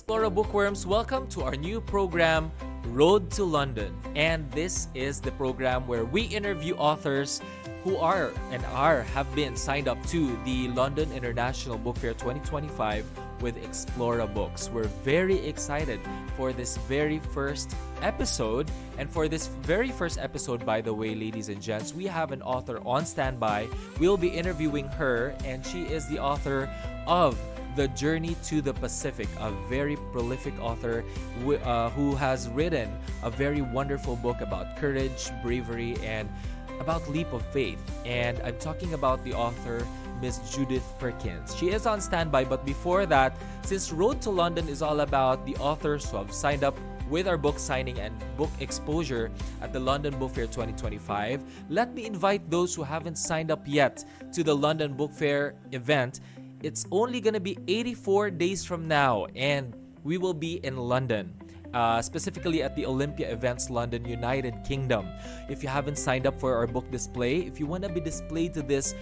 Explora Bookworms, welcome to our new program, Road to London. And this is the program where we interview authors who have been signed up to the London International Book Fair 2025 with Explora Books. We're very excited for this very first episode. And for this very first episode, by the way, ladies and gents, we have an author on standby. We'll be interviewing her, and she is the author of The Journey to the Pacific, a very prolific author who has written a very wonderful book about courage, bravery, and about leap of faith. And I'm talking about the author, Miss Judith Perkins. She is on standby, but before that, since Road to London is all about the authors who have signed up with our book signing and book exposure at the London Book Fair 2025, let me invite those who haven't signed up yet to the London Book Fair event. It's only going to be 84 days from now, and we will be in London. Specifically at the Olympia Events, London, United Kingdom. If you haven't signed up for our book display, if you want to be displayed to this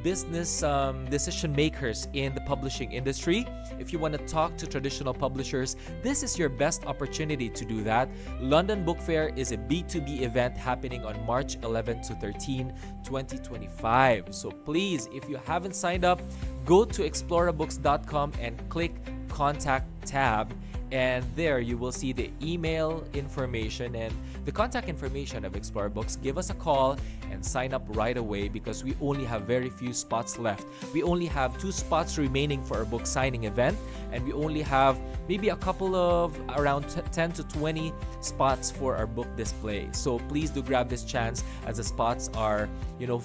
business decision makers in the publishing industry, if you want to talk to traditional publishers, this is your best opportunity to do that. London Book Fair is a B2B event happening on March 11 to 13, 2025. So please, if you haven't signed up, go to explorabooks.com and click Contact tab. And there you will see the email information and the contact information of Explora Books. Give us a call and sign up right away because we only have very few spots left. We only have 2 spots remaining for our book signing event, and we only have maybe a couple of around 10 to 20 spots for our book display. So please do grab this chance as the spots are,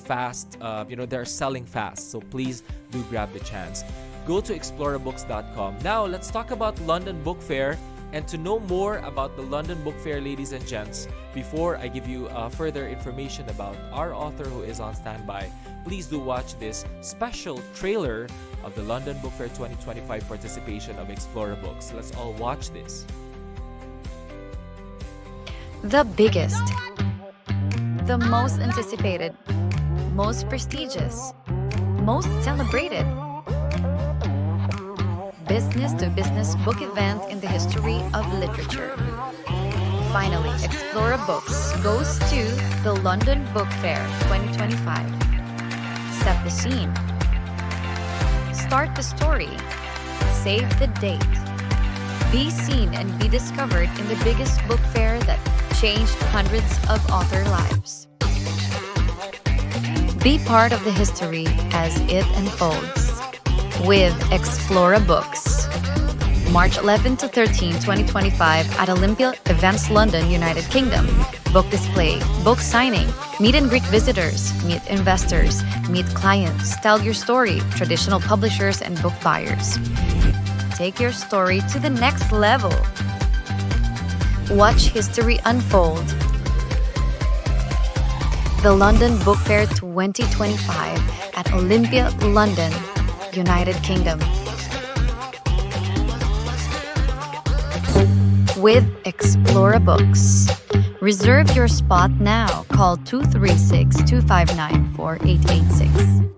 fast. They're selling fast. So please do grab the chance. Go to explorabooks.com. Now, let's talk about London Book Fair. And to know more about the London Book Fair, ladies and gents, before I give you further information about our author who is on standby, please do watch this special trailer of the London Book Fair 2025 participation of Explora Books. Let's all watch this. The biggest, the most anticipated, most prestigious, most celebrated business-to-business book event in the history of literature. Finally, Explora Books goes to the London Book Fair 2025. Set the scene. Start the story. Save the date. Be seen and be discovered in the biggest book fair that changed hundreds of author lives. Be part of the history as it unfolds with Explora Books. March 11 to 13, 2025 at Olympia Events, London, United Kingdom. Book display, book signing, meet and greet visitors, meet investors, meet clients, tell your story, traditional publishers and book buyers. Take your story to the next level. Watch history unfold. The London Book Fair 2025 at Olympia, London, United Kingdom. With Explora Books. Reserve your spot now. Call 236-259-4886.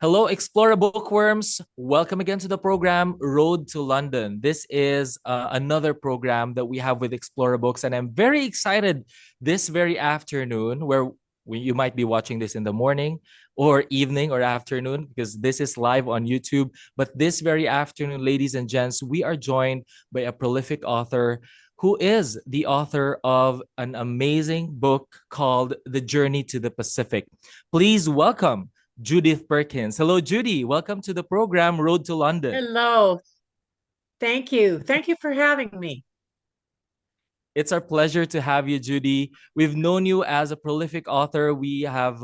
Hello, Explora Bookworms. Welcome again to the program, Road to London. This is another program that we have with Explora Books, and I'm very excited this very afternoon, where you might be watching this in the morning or evening or afternoon because this is live on YouTube. But this very afternoon, ladies and gents, we are joined by a prolific author who is the author of an amazing book called The Journey to the Pacific. Please welcome Judith Perkins. Hello, Judy. Welcome to the program, Road to London. Hello. Thank you. Thank you for having me. It's our pleasure to have you, Judy. We've known you as a prolific author. We have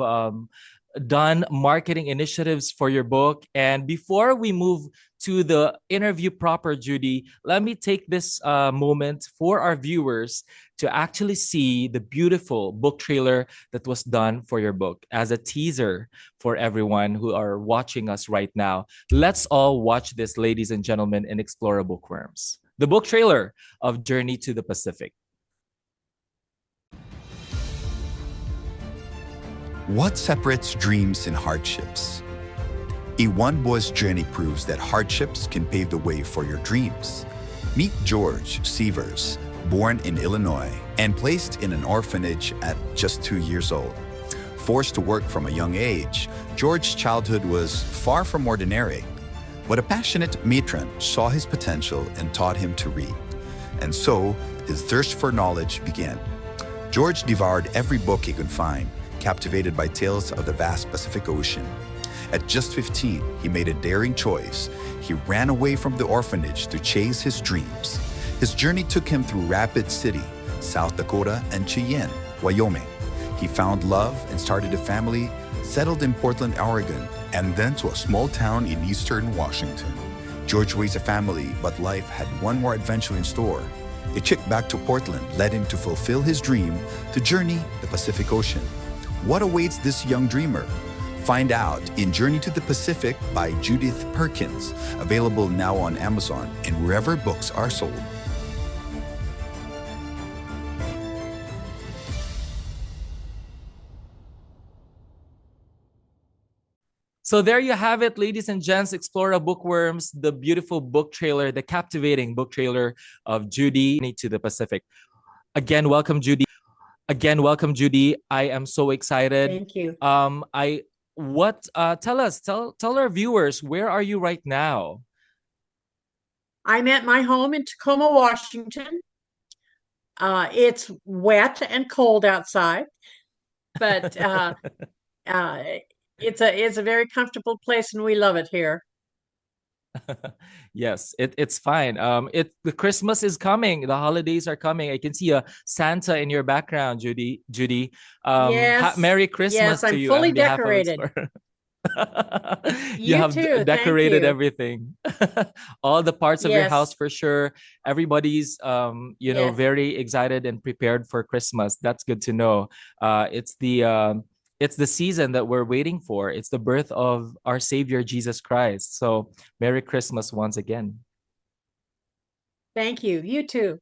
done marketing initiatives for your book. And before we move to the interview proper, Judy, let me take this moment for our viewers to actually see the beautiful book trailer that was done for your book as a teaser for everyone who are watching us right now. Let's all watch this, ladies and gentlemen, in Explora Bookworms. The book trailer of Journey to the Pacific. What separates dreams and hardships? A one boy's journey proves that hardships can pave the way for your dreams. Meet George Sievers, born in Illinois and placed in an orphanage at just 2 years old. Forced to work from a young age, George's childhood was far from ordinary. But a passionate matron saw his potential and taught him to read. And so, his thirst for knowledge began. George devoured every book he could find, captivated by tales of the vast Pacific Ocean. At just 15, he made a daring choice. He ran away from the orphanage to chase his dreams. His journey took him through Rapid City, South Dakota, and Cheyenne, Wyoming. He found love and started a family, settled in Portland, Oregon, and then to a small town in eastern Washington. George raised a family, but life had one more adventure in store. A trip back to Portland led him to fulfill his dream to journey the Pacific Ocean. What awaits this young dreamer? Find out in Journey to the Pacific by Judith Perkins, available now on Amazon and wherever books are sold. So there you have it, ladies and gents, Explora Bookworms, the beautiful book trailer, the captivating book trailer of Judy to the Pacific. Again, welcome, Judy. I am so excited. Thank you. Tell our viewers, where are you right now? I'm at my home in Tacoma, Washington. It's wet and cold outside, but it's a very comfortable place, and we love it here. Yes, it's fine. The Christmas is coming. The holidays are coming. I can see a Santa in your background, Judy. Yes, Merry Christmas yes, I'm to you fully on behalf of decorated. You have too. Thank decorated you. everything. All the parts of your Yes, house for sure. Everybody's yes. very excited and prepared for Christmas. That's good to know. It's the season that we're waiting for. It's the birth of our Savior Jesus Christ. So Merry Christmas once again. Thank you. You too.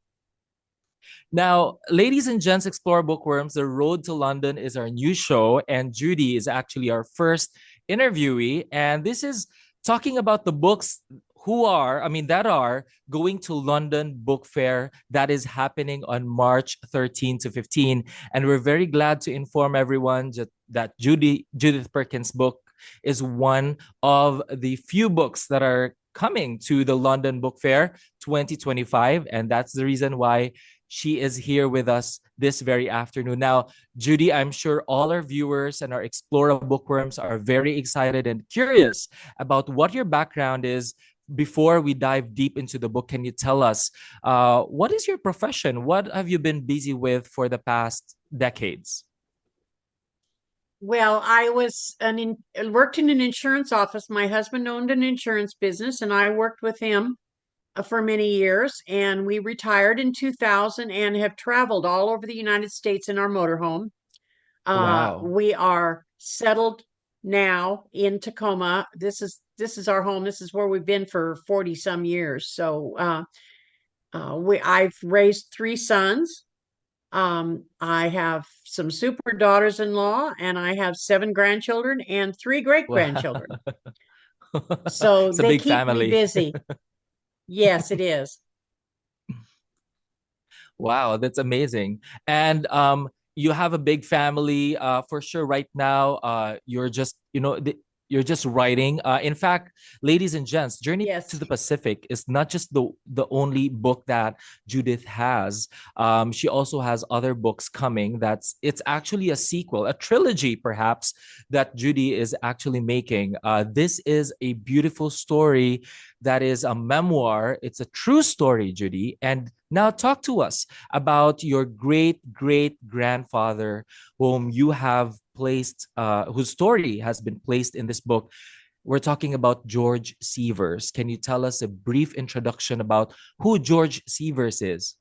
Now, ladies and gents, Explore Bookworms, The Road to London is our new show, and Judy is actually our first interviewee. And this is talking about the books that are going to London Book Fair that is happening on March 13 to 15. And we're very glad to inform everyone that Judith Perkins' book is one of the few books that are coming to the London Book Fair 2025. And that's the reason why she is here with us this very afternoon. Now, Judy, I'm sure all our viewers and our Explora Bookworms are very excited and curious about what your background is. Before we dive deep into the book, can you tell us what is your profession? What have you been busy with for the past decades? Well, I worked in an insurance office. My husband owned an insurance business, and I worked with him for many years. And we retired in 2000 and have traveled all over the United States in our motorhome. Wow. We are settled now in Tacoma. This is our home. This is where we've been for 40 some years. So I've raised 3 sons. I have some super daughters-in-law, and I have 7 grandchildren and 3 great-grandchildren. Wow. So It's a they big keep me family. busy. Yes, it is. Wow, that's amazing. And you have a big family for sure right now. You're just, you're just writing. In fact, ladies and gents, Journey Yes. to the Pacific is not just the only book that Judith has. She also has other books coming. It's actually a sequel, a trilogy perhaps, that Judy is actually making. This is a beautiful story that is a memoir. It's a true story, Judy. And now talk to us about your great-great-grandfather whom you have placed, whose story has been placed in this book. We're talking about George Sievers. Can you tell us a brief introduction about who George Sievers is?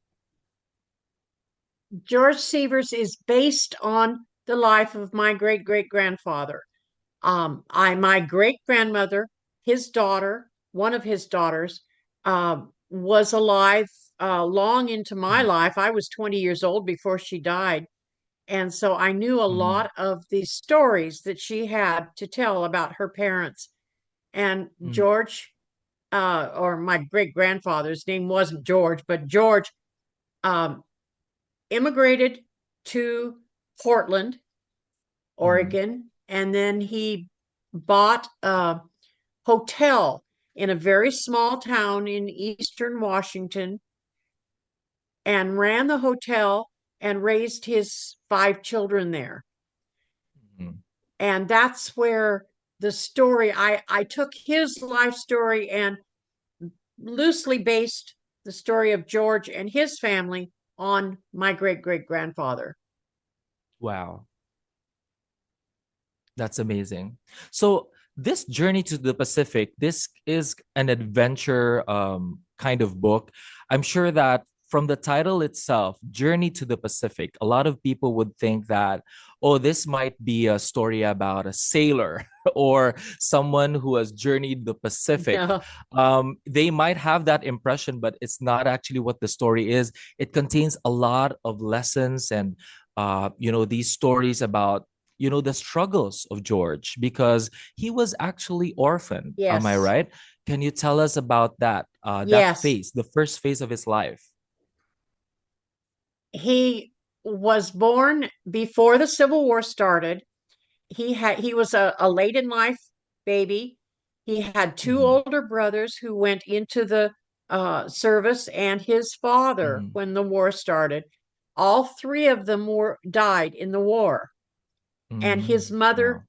George Sievers is based on the life of my great-great-grandfather. My great-grandmother, his daughter, one of his daughters, was alive long into my life. I was 20 years old before she died. And so I knew a Mhm. lot of the stories that she had to tell about her parents. And Mm. George, or my great grandfather's name wasn't George, but George um, immigrated to Portland, Mhm. Oregon, and then he bought a hotel in a very small town in eastern Washington and ran the hotel and raised his 5 children there. Mhm. And that's where the story, I took his life story and loosely based the story of George and his family on my great great grandfather. Wow. That's amazing. So this journey to the Pacific, this is an adventure kind of book. I'm sure that from the title itself, Journey to the Pacific, a lot of people would think that, oh, this might be a story about a sailor or someone who has journeyed the Pacific. No, They might have that impression, but it's not actually what the story is. It contains a lot of lessons and these stories about the struggles of George because he was actually orphaned. Am I yes, right? Can you tell us about that yes. phase, the first phase of his life? He was born before the Civil War started. He was a late in life baby. He had two Mhm. older brothers who went into the service, and his father Mhm. when the war started. All three of them were died in the war, and his Mhm. mother Wow.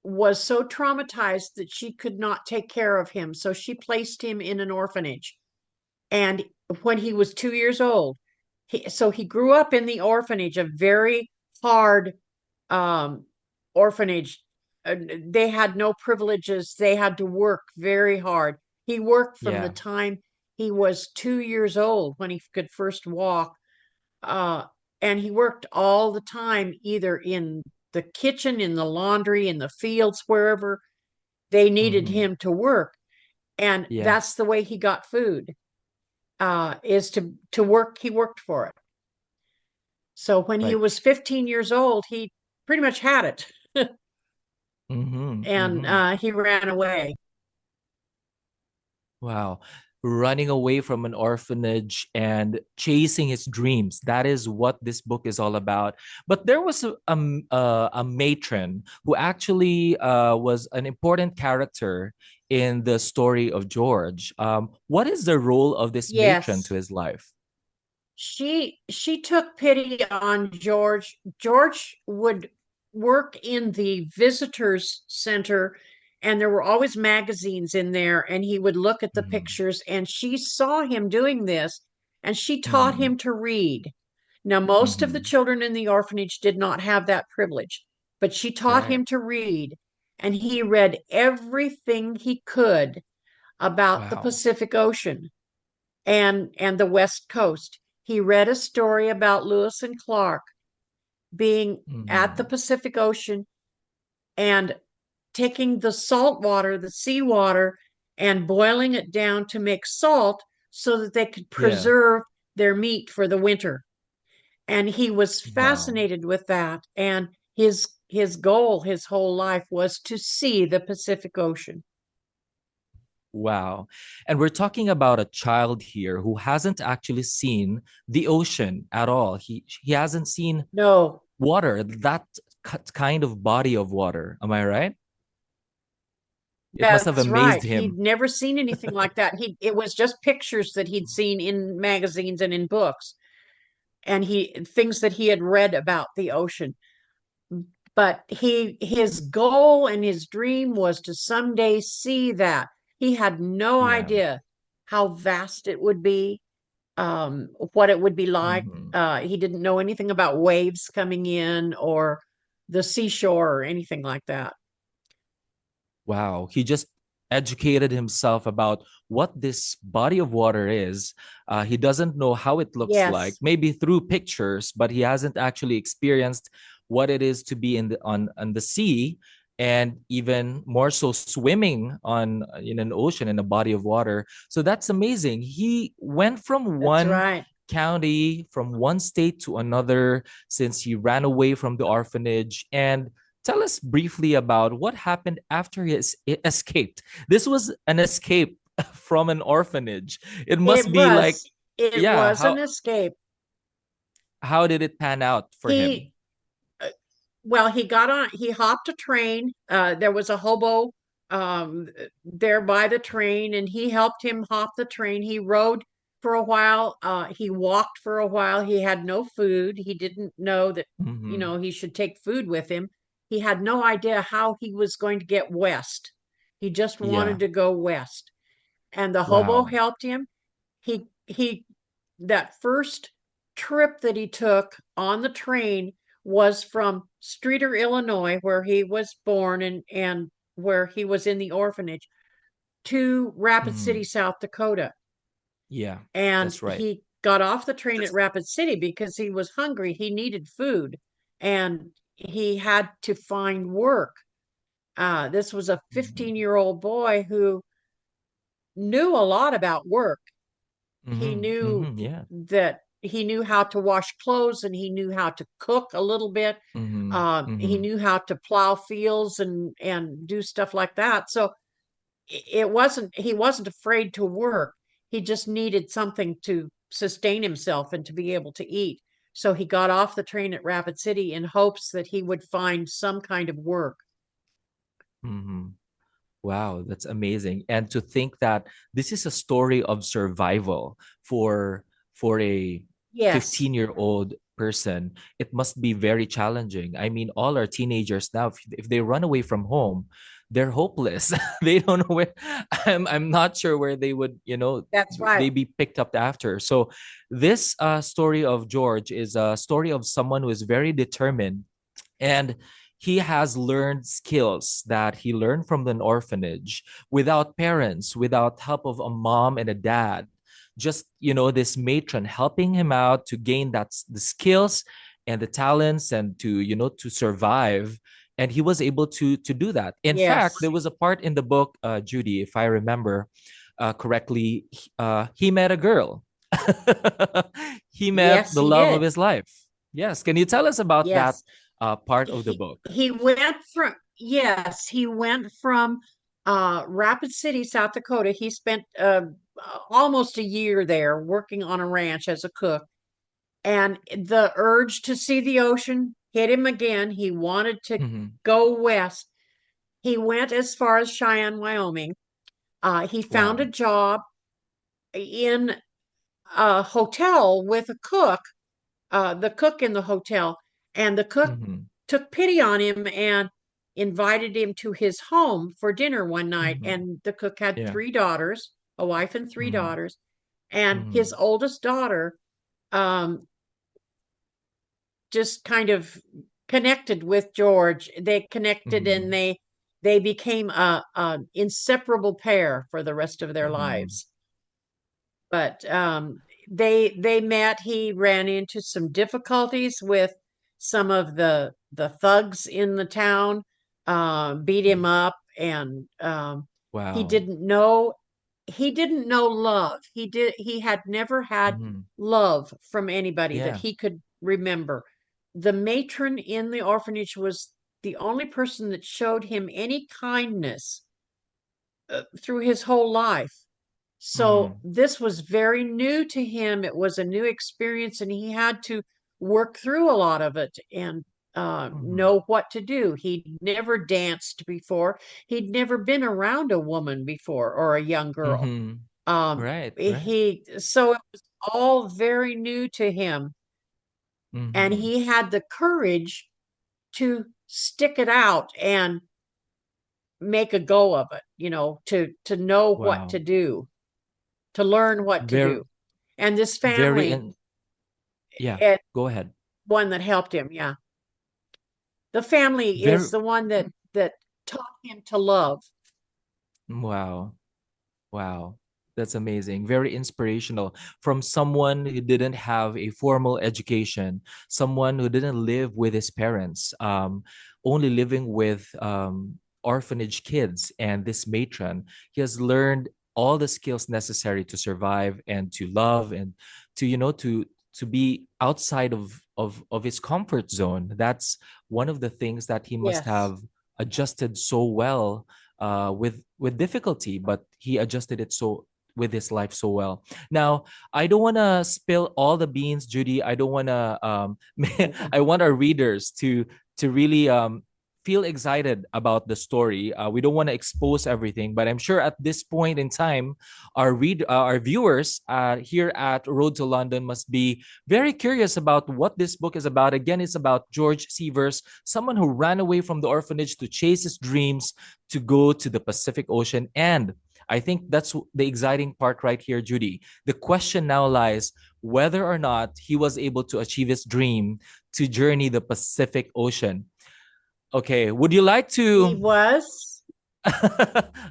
was so traumatized that she could not take care of him, so she placed him in an orphanage. And when he was 2 years old, so he grew up in the orphanage, a very hard um, orphanage. They had no privileges. They had to work very hard. He worked from the Yeah. time he was 2 years old when he could first walk. Uh, and he worked all the time, either in the kitchen, in the laundry, in the fields, wherever they needed Mhm. him to work. And Yeah. that's the way he got food, is to work. He worked for it. So when he Right. was 15 years old, he pretty much had it. Mhm. And Mhm. he ran away. Wow. Running away from an orphanage and chasing his dreams. That is what this book is all about. But there was a matron who actually was an important character in the story of George. What is the role of this matron to Yes, his life? she took pity on George. George would work in the visitors center, and there were always magazines in there, and he would look at the Mhm. pictures, and she saw him doing this, and she taught Mhm. him to read. Now, most of the Mhm. children in the orphanage did not have that privilege, but she taught Right. him to read, and he read everything he could about the Wow. Pacific Ocean and the West Coast. He read a story about Lewis and Clark being at the Mhm. Pacific Ocean and taking the salt water, the seawater, and boiling it down to make salt so that they could Yeah. preserve their meat for the winter. And he was Wow. fascinated with that. And his goal his whole life was to see the Pacific Ocean. Wow. And we're talking about a child here who hasn't actually seen the ocean at all. He hasn't seen No, water, that kind of body of water. Am I right? It must have that's right. amazed He'd him. never seen anything like that. It was just pictures that he'd seen in magazines and in books, and he things that he had read about the ocean. But his goal and his dream was to someday see that. He had no Yeah. idea how vast it would be, what it would be like. Mhm. He didn't know anything about waves coming in or the seashore or anything like that. Wow. He just educated himself about what this body of water is. He doesn't know how it looks like, Yes, maybe through pictures, but he hasn't actually experienced what it is to be on the sea and even more so swimming on in an ocean in a body of water. So that's amazing. He went from that's one right. county, from one state to another since he ran away from the orphanage. And tell us briefly about what happened after he escaped. This was an escape from an orphanage. It It must be like, was. It yeah, was an escape. how did it pan out for him? He Well, he hopped a train. There was a hobo there by the train, and he helped him hop the train. He rode for a while. He walked for a while. He had no food. He didn't know that, Mm-hmm. he should take food with him. He had no idea how he was going to get west. He just wanted Yeah. to go west. And the hobo Wow. helped him. He that first trip that he took on the train was from Streator, Illinois, where he was born and where he was in the orphanage, to Rapid Mm-hmm. City, South Dakota. Yeah, And that's right. he got off the train at Rapid City because he was hungry. He needed food and he had to find work. This was a Mm-hmm. 15-year-old boy who knew a lot about work. He Mm-hmm. knew Mm-hmm. Yeah. that he knew how to wash clothes and he knew how to cook a little bit. Mm-hmm. He Mm-hmm. knew how to plow fields and do stuff like that. So he wasn't afraid to work. He just needed something to sustain himself and to be able to eat. So he got off the train at Rapid City in hopes that he would find some kind of work. Mm-hmm. Wow, that's amazing. And to think that this is a story of survival for a Yes, 15-year-old person, it must be very challenging. I mean, all our teenagers now, if they run away from home, they're hopeless. They don't know where I'm not sure where they would, that's right. they be picked up after. So this story of George is a story of someone who is very determined, and he has learned skills that he learned from an orphanage without parents, without help of a mom and a dad. Just, this matron helping him out to gain the skills and the talents, and to survive. And he was able to do that. In fact, Yes. there was a part in the book, Judy, if I remember correctly, he met a girl. He met Yes, the he love of did. his life. Yes. Can you tell us about that Yes. part of the he book? he went from he went from Rapid City, South Dakota. He spent almost a year there working on a ranch as a cook, and the urge to see the ocean hit him again. He wanted to Hmm. go west. He went as far as Cheyenne, Wyoming. He found a Wow. job in a hotel with a cook, the cook in the hotel, and the cook Hmm. took pity on him and invited him to his home for dinner one night. Hmm. And the cook had Yeah. three daughters, a wife and three Hmm. daughters. And his Hmm. oldest daughter um, just kind of connected with George. They connected and Hmm. they became a inseparable pair for the rest of their Hmm. lives. But they met. He ran into some difficulties with some of the thugs in the town, beat him up, and he Wow. didn't know he didn't know love. He had never had Hmm. love from anybody that Yeah. he could remember. The matron in the orphanage was the only person that showed him any kindness through his whole life. So Hmm. this was very new to him. It was a new experience, and he had to work through a lot of it and Hmm. know what to do. He'd never danced before. He'd never been around a woman before or a young girl. Hmm. Right. Right. So it was all very new to him, and Hmm. he had the courage to stick it out and make a go of it, to know what to Wow. do, to learn what to Very, do. And this very, family, yeah. it Go ahead. one that helped him, yeah. The family is Very, the one that taught him to love. wow. Wow, that's amazing. Very inspirational from someone who didn't have a formal education, someone who didn't live with his parents, only living with orphanage kids. And this matron, he has learned all the skills necessary to survive and to love and to, to be outside of his comfort zone. That's one of the things that he must Yes. have adjusted so well with difficulty, but he adjusted it so with his life so well. Now, I don't want to spill all the beans, Judy. I don't want to. I want our readers to really feel excited about the story. We don't want to expose everything, but I'm sure at this point in time, our viewers here at Road to London must be very curious about what this book is about. Again, it's about George Seavers, someone who ran away from the orphanage to chase his dreams to go to the Pacific Ocean. And I think that's the exciting part right here, Judy. The question now lies whether or not he was able to achieve his dream to journey the Pacific Ocean. Okay, would you like He to? was.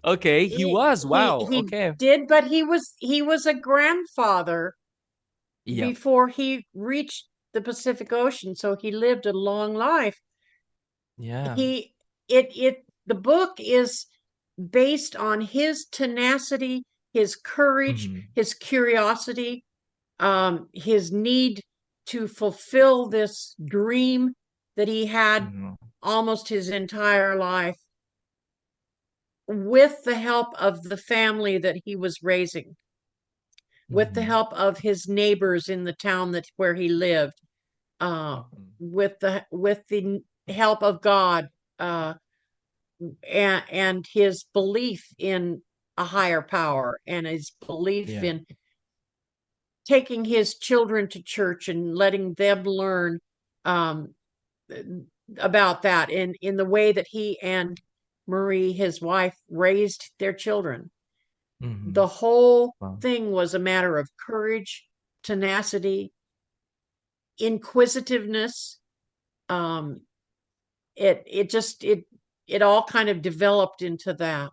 Okay, he was. Wow. He Okay. did, but he was a grandfather Yep. before he reached the Pacific Ocean, so he lived a long life. Yeah. He the book is based on his tenacity, his courage, Mhm. his curiosity, his need to fulfill this dream that he had Mhm. almost his entire life with the help of the family that he was raising, with the Mhm. help of his neighbors in the town that where he lived, uh, Mhm. with the help of God, uh, and his belief in a higher power and his belief Yeah. in taking his children to church and letting them learn um, about that in the way that he and Marie, his wife, raised their children. Mhm. The whole Wow. thing was a matter of courage, tenacity, inquisitiveness. Um, it all kind of developed into that.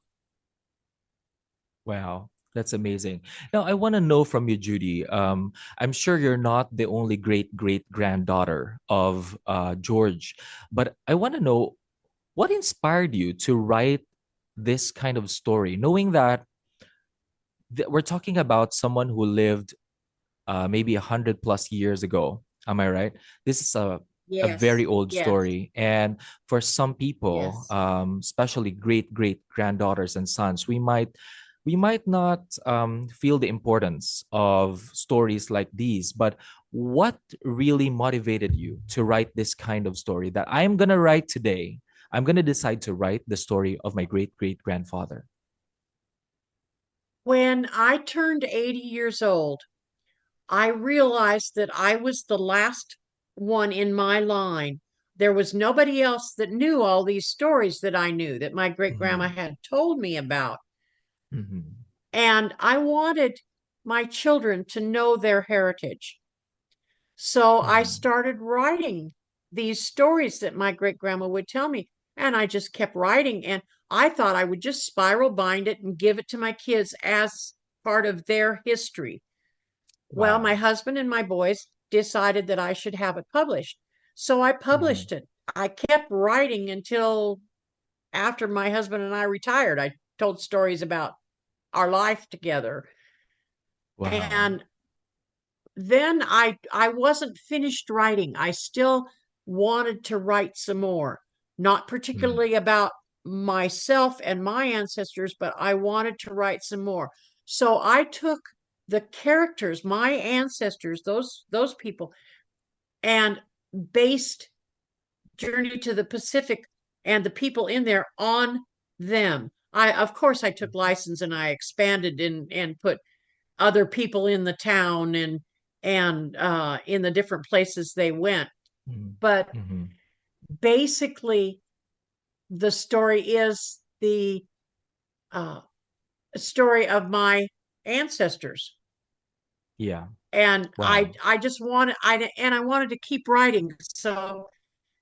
Wow. That's amazing. Now, I want to know from you, Judy. I'm sure you're not the only great great granddaughter of George, but I want to know what inspired you to write this kind of story, knowing that we're talking about someone who lived maybe 100 plus years ago. Am I right? This is a Yes, very old yes, story, and for some people, yes. especially great great granddaughters and sons, we might not feel the importance of stories like these. But what really motivated you to write this kind of story that I'm gonna write today? I'm gonna decide to write the story of my great great grandfather. When I turned 80 years old, I realized that I was the last one in my line. There was nobody else that knew all these stories that I knew that my great grandma Mhm. had told me about. Mhm. And I wanted my children to know their heritage. So I Mhm. started writing these stories that my great grandma would tell me. And I just kept writing. And I thought I would just spiral bind it and give it to my kids as part of their history. Well, my Wow. husband and my boys decided that I should have it published. So I Mhm. published it. I kept writing until after my husband and I retired. I told stories about our life together. Wow. And then I wasn't finished writing. I still wanted to write some more, not Mhm. particularly about myself and my ancestors, but I wanted to write some more. So I took the characters, my ancestors, those people, and based Journey to the Pacific and the people in there on them. I of course I took license and I expanded and put other people in the town and in the different places they went. Mhm. But Mhm. basically, the story is the uh, story of my ancestors, Yeah. and Wow. I just wanted I wanted to keep writing. So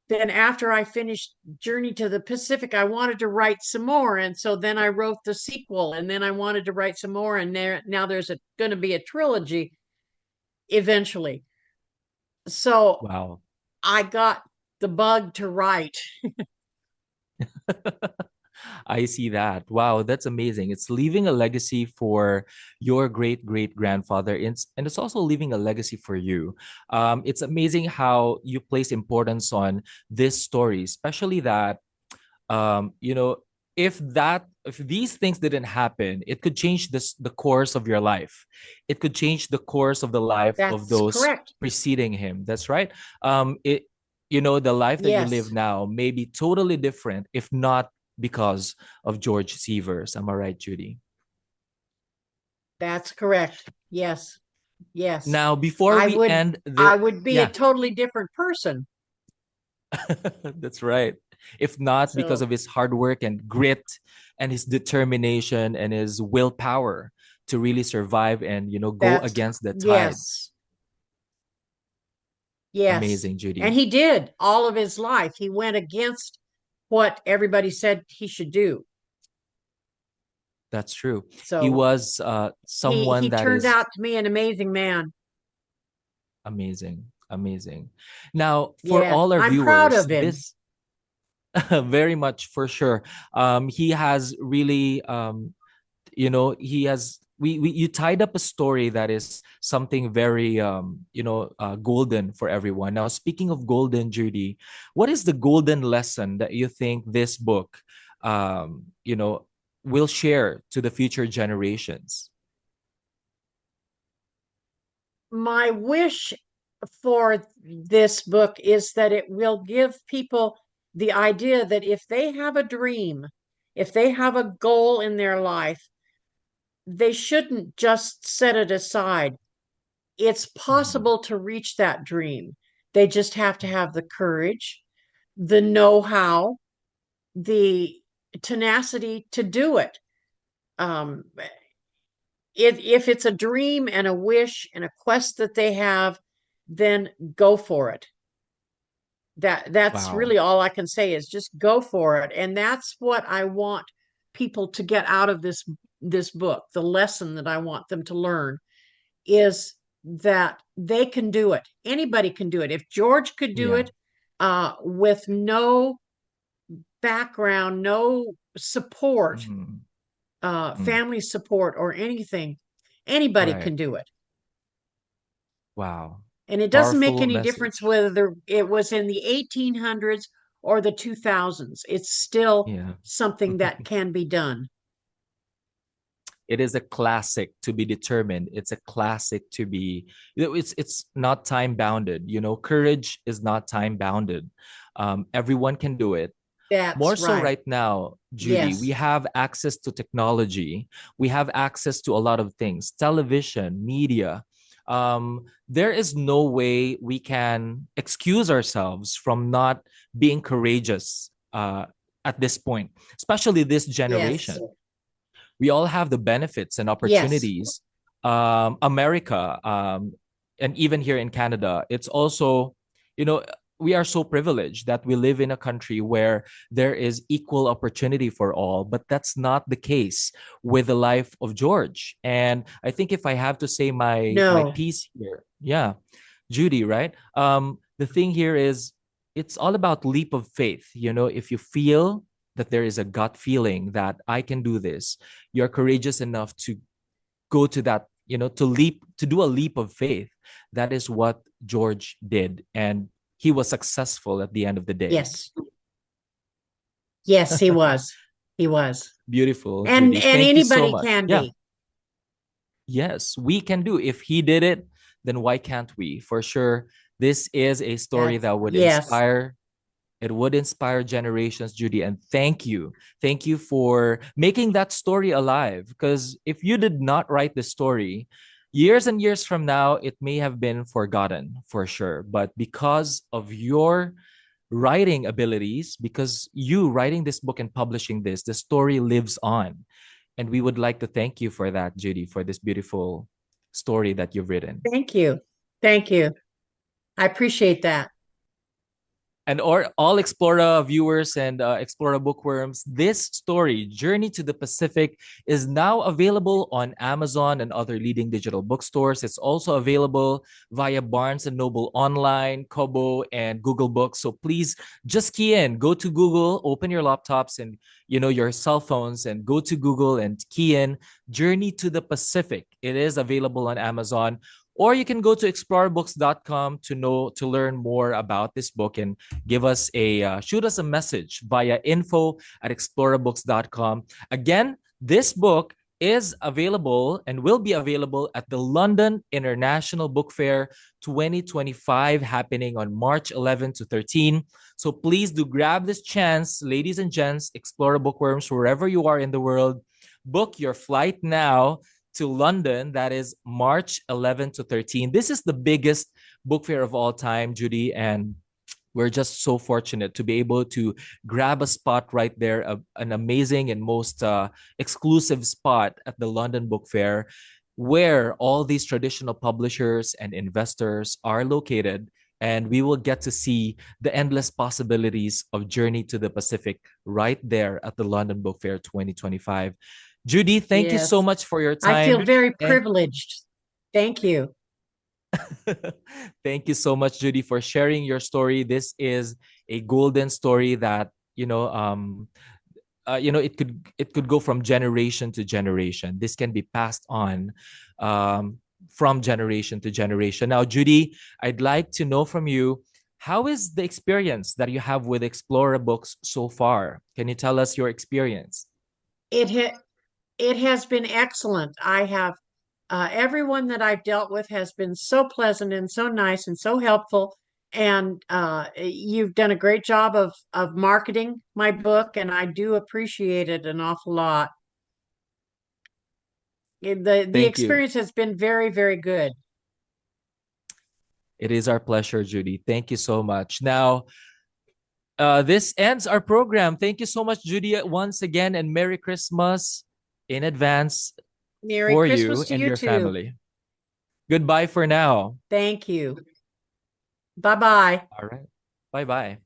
then after I finished Journey to the Pacific, I wanted to write some more. And so then I wrote the sequel and then I wanted to write some more. And now there's going to be a trilogy eventually. So Wow. I got the bug to write. I see that. Wow, that's amazing. It's leaving a legacy for your great great grandfather, and it's also leaving a legacy for you. It's amazing how you place importance on this story, especially that you know, if these things didn't happen, it could change the course of your life. It could change the course of the life of That's those correct. preceding him. That's right. It the life that you live Yes, now may be totally different if not because of George Seavers. Am I right, Judy? that's correct. Yes, yes. Now, before I we would end I the would be a yeah, totally different person. that's right. If not because So of his hard work and grit and his determination and his willpower to really survive and, go that's against the yes, tides. yes. Amazing, And Judy. he did all of his life. He went against what everybody said he should do. That's true. He So was someone he that turned is out to be an amazing man. amazing. Amazing. Now, for Yeah, all our I'm proud viewers, of him. this very much for sure. He has really he has we you tied up a story that is something very golden for everyone. Now, speaking of golden, Judy, what is the golden lesson that you think this book um you know will share to the future generations? My wish for this book is that it will give people the idea that if they have a dream, if they have a goal in their life, they shouldn't just set it aside. It's Mhm. possible to reach that dream. They just have to have the courage, the know-how, the tenacity to do it. Um, if it's a dream and a wish and a quest that they have, then go for it. That's Wow. really all I can say is just go for it. And that's what I want people to get out of this book. The lesson that I want them to learn is that they can do it. Anybody can do it. If George could do Yeah. it with no background, no support, Mhm. Mm. family support or anything, anybody Right. can do it. Wow. And it doesn't make Powerful any difference message. whether it was in the 1800s or the 2000s. It's still Yeah. something that can be done. It is a classic to be determined. It's a classic to be, it's not time bounded. Courage is not time bounded. Everyone can do it. More That's so right. right now, Judy, we Yes. have access to technology. We have access to a lot of things, television, media. There is no way we can excuse ourselves from not being courageous at this point, especially this Yes. generation. We all have the benefits and Yes. opportunities. America, and even here in Canada, it's also, you know, we are so privileged that we live in a country where there is equal opportunity for all, but that's not the case with the life of George. And I think if I have to say my No. piece here, yeah, Judy, right? The thing here is it's all about leap of faith. If you feel that there is a gut feeling that I can do this, you're courageous enough to go to that, to do a leap of faith. That is what George did. And he was successful at the end of the day. Yes. Yes, he was. He was. Beautiful, And Judy. Thank you so anybody much. can Yeah. be. Yes, we can do. If he did it, then why can't we? For sure, this is a story That's that would yes. inspire. It would inspire generations, Judy. And thank you. Thank you for making that story alive. Because if you did not write the story, years and years from now, it may have been forgotten for sure. But because of your writing abilities, because you writing this book and publishing this, the story lives on. And we would like to thank you for that, Judy, for this beautiful story that you've written. Thank you. Thank you. I appreciate that. And all Explora viewers and Explora bookworms, this story, Journey to the Pacific, is now available on Amazon and other leading digital bookstores. It's also available via Barnes and Noble Online, Kobo, and Google Books. So please just key in, go to Google, open your laptops and your cell phones, and go to Google and key in Journey to the Pacific. It is available on Amazon. Or you can go to explorabooks.com to learn more about this book and shoot us a message via info@explorabooks.com. Again, this book is available and will be available at the London International Book Fair 2025, happening on March 11 to 13. So please do grab this chance, ladies and gents, Explora bookworms, wherever you are in the world. Book your flight now to London. That is March 11 to 13. This is the biggest book fair of all time, Judy, and we're just so fortunate to be able to grab a spot right there, an amazing and most exclusive spot at the London Book Fair, where all these traditional publishers and investors are located. And we will get to see the endless possibilities of Journey to the Pacific right there at the London Book Fair 2025. Judy, thank you so Yes. much for your time. I feel very And privileged. Thank you. thank you so much, Judy, for sharing your story. This is a golden story that it could go from generation to generation. This can be passed on from generation to generation. Now, Judy, I'd like to know from you, how is the experience that you have with Explora Books so far? Can you tell us your experience? It has been excellent. I have everyone that I've dealt with has been so pleasant and so nice and so helpful. And you've done a great job of marketing my book, and I do appreciate it an awful lot. The Thank you. experience has been very, very good. It is our pleasure, Judy. Thank you so much. Now, this ends our program. Thank you so much, Judy, once again, and Merry Christmas in advance Merry for you Christmas to and you your too. family. Goodbye for now. Thank you. Bye-bye. All right. Bye-bye.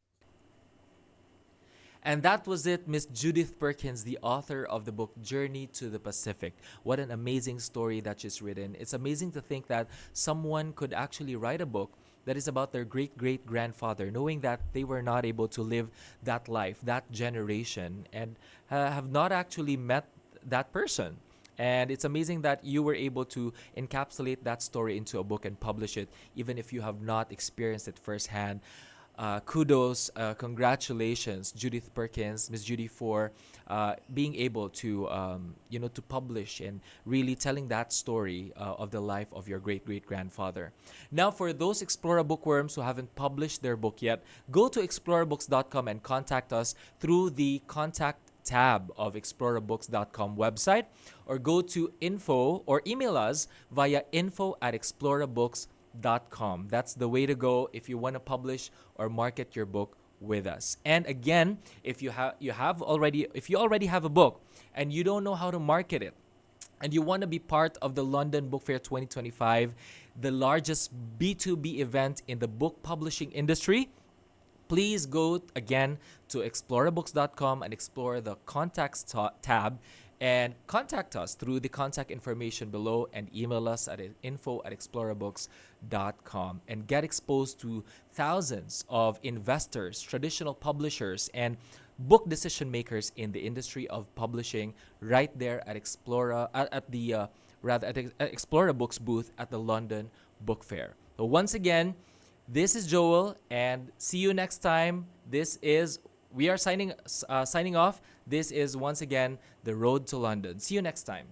And that was it, Miss Judith Perkins, the author of the book Journey to the Pacific. What an amazing story that she's written. It's amazing to think that someone could actually write a book that is about their great-great-grandfather, knowing that they were not able to live that life, that generation, and have not actually met that person. And it's amazing that you were able to encapsulate that story into a book and publish it, even if you have not experienced it firsthand. Kudos, congratulations, Judith Perkins, Miss Judy, for being able to, to publish and really telling that story of the life of your great-great-grandfather. Now, for those Explora bookworms who haven't published their book yet, go to explorabooks.com and contact us through the contact tab of explorabooks.com website, or go to info or email us via info@explorabooks.com. That's the way to go if you want to publish or market your book with us. And again, if you already have a book and you don't know how to market it, and you want to be part of the London Book Fair 2025, the largest B2B event in the book publishing industry, please go again to explorabooks.com and explore the contacts tab and contact us through the contact information below, and email us at info@explorabooks.com and get exposed to thousands of investors, traditional publishers, and book decision makers in the industry of publishing right there at Explora at the Explora Books booth at the London Book Fair. So once again, this is Joel, and see you next time. We are signing off. This is once again The Road to London. See you next time.